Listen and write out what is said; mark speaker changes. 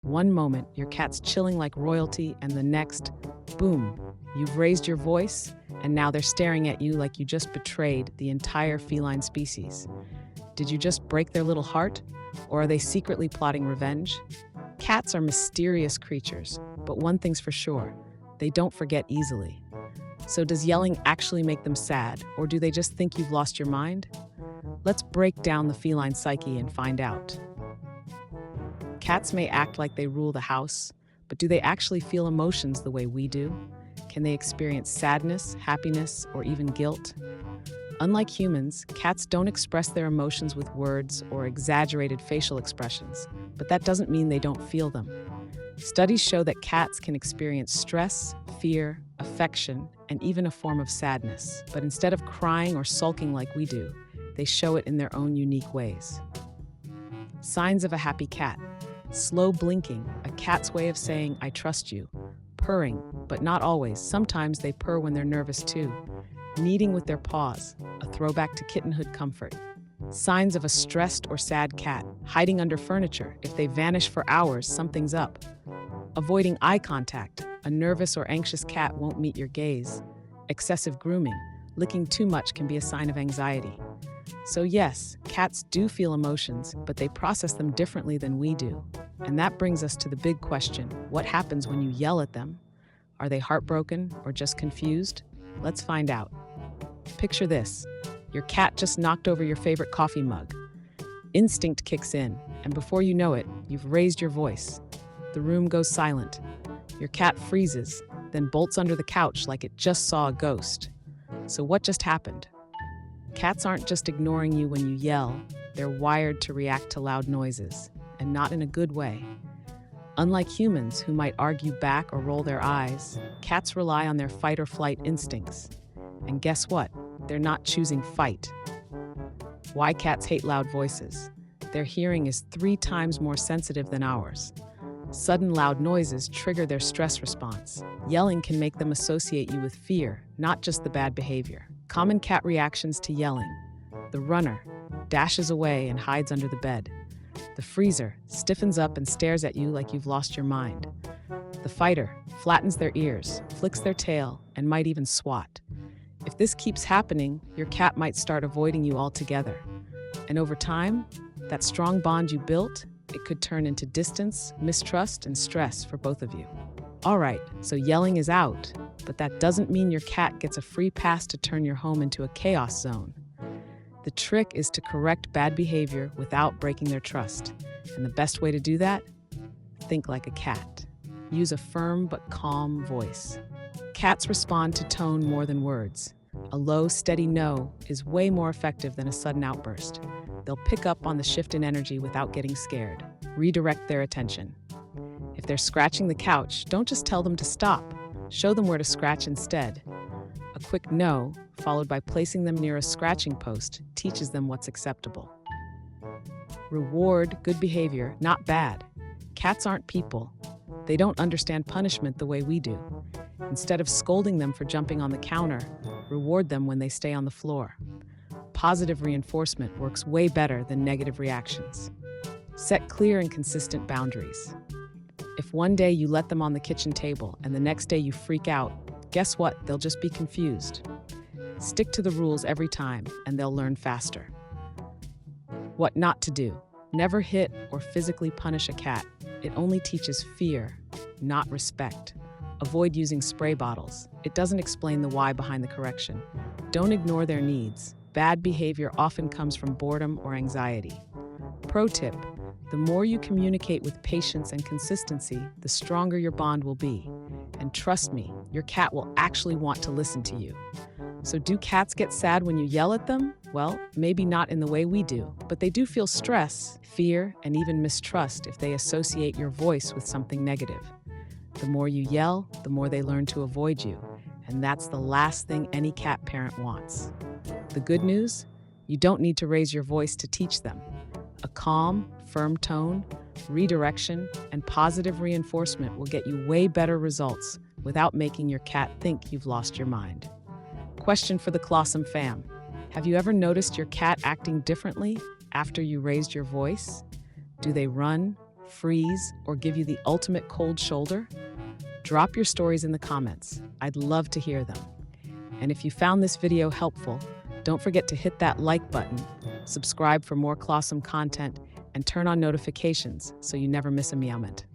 Speaker 1: One moment, your cat's chilling like royalty, and the next, boom, you've raised your voice, and now they're staring at you like you just betrayed the entire feline species. Did you just break their little heart? Or are they secretly plotting revenge? Cats are mysterious creatures, but one thing's for sure, they don't forget easily. So does yelling actually make them sad, or do they just think you've lost your mind? Let's break down the feline psyche and find out. Cats may act like they rule the house, but do they actually feel emotions the way we do? Can they experience sadness, happiness, or even guilt? Unlike humans, cats don't express their emotions with words or exaggerated facial expressions, but that doesn't mean they don't feel them. Studies show that cats can experience stress, fear, affection, and even a form of sadness. But instead of crying or sulking like we do, they show it in their own unique ways. Signs of a happy cat. Slow blinking, a cat's way of saying, "I trust you." Purring, but not always. Sometimes they purr when they're nervous too. Kneading with their paws, a throwback to kittenhood comfort. Signs of a stressed or sad cat. Hiding under furniture. If they vanish for hours, something's up. Avoiding eye contact. A nervous or anxious cat won't meet your gaze. Excessive grooming. Licking too much can be a sign of anxiety. So yes, cats do feel emotions, but they process them differently than we do. And that brings us to the big question: what happens when you yell at them? Are they heartbroken or just confused? Let's find out. Picture this. Your cat just knocked over your favorite coffee mug. Instinct kicks in, and before you know it, you've raised your voice. The room goes silent. Your cat freezes, then bolts under the couch like it just saw a ghost. So what just happened? Cats aren't just ignoring you when you yell, they're wired to react to loud noises, and not in a good way. Unlike humans who might argue back or roll their eyes, cats rely on their fight or flight instincts. And guess what? They're not choosing fight. Why cats hate loud voices? Their hearing is 3 times more sensitive than ours. Sudden loud noises trigger their stress response. Yelling can make them associate you with fear, not just the bad behavior. Common cat reactions to yelling. The runner dashes away and hides under the bed. The freezer stiffens up and stares at you like you've lost your mind. The fighter flattens their ears, flicks their tail, and might even swat. If this keeps happening, your cat might start avoiding you altogether. And over time, that strong bond you built, it could turn into distance, mistrust, and stress for both of you. All right, so yelling is out, but that doesn't mean your cat gets a free pass to turn your home into a chaos zone. The trick is to correct bad behavior without breaking their trust. And the best way to do that? Think like a cat. Use a firm but calm voice. Cats respond to tone more than words. A low, steady no is way more effective than a sudden outburst. They'll pick up on the shift in energy without getting scared. Redirect their attention. If they're scratching the couch, don't just tell them to stop. Show them where to scratch instead. A quick no, followed by placing them near a scratching post, teaches them what's acceptable. Reward good behavior, not bad. Cats aren't people. They don't understand punishment the way we do. Instead of scolding them for jumping on the counter, reward them when they stay on the floor. Positive reinforcement works way better than negative reactions. Set clear and consistent boundaries. If one day you let them on the kitchen table and the next day you freak out, guess what? They'll just be confused. Stick to the rules every time and they'll learn faster. What not to do. Never hit or physically punish a cat. It only teaches fear, not respect. Avoid using spray bottles. It doesn't explain the why behind the correction. Don't ignore their needs. Bad behavior often comes from boredom or anxiety. Pro tip: the more you communicate with patience and consistency, the stronger your bond will be. And trust me, your cat will actually want to listen to you. So do cats get sad when you yell at them? Well, maybe not in the way we do, but they do feel stress, fear, and even mistrust if they associate your voice with something negative. The more you yell, the more they learn to avoid you, and that's the last thing any cat parent wants. The good news? You don't need to raise your voice to teach them. A calm, firm tone, redirection, and positive reinforcement will get you way better results without making your cat think you've lost your mind. Question for the Clawsome fam. Have you ever noticed your cat acting differently after you raised your voice? Do they run, freeze, or give you the ultimate cold shoulder? Drop your stories in the comments. I'd love to hear them. And if you found this video helpful, don't forget to hit that like button, subscribe for more Clawsome content, and turn on notifications so you never miss a meowment.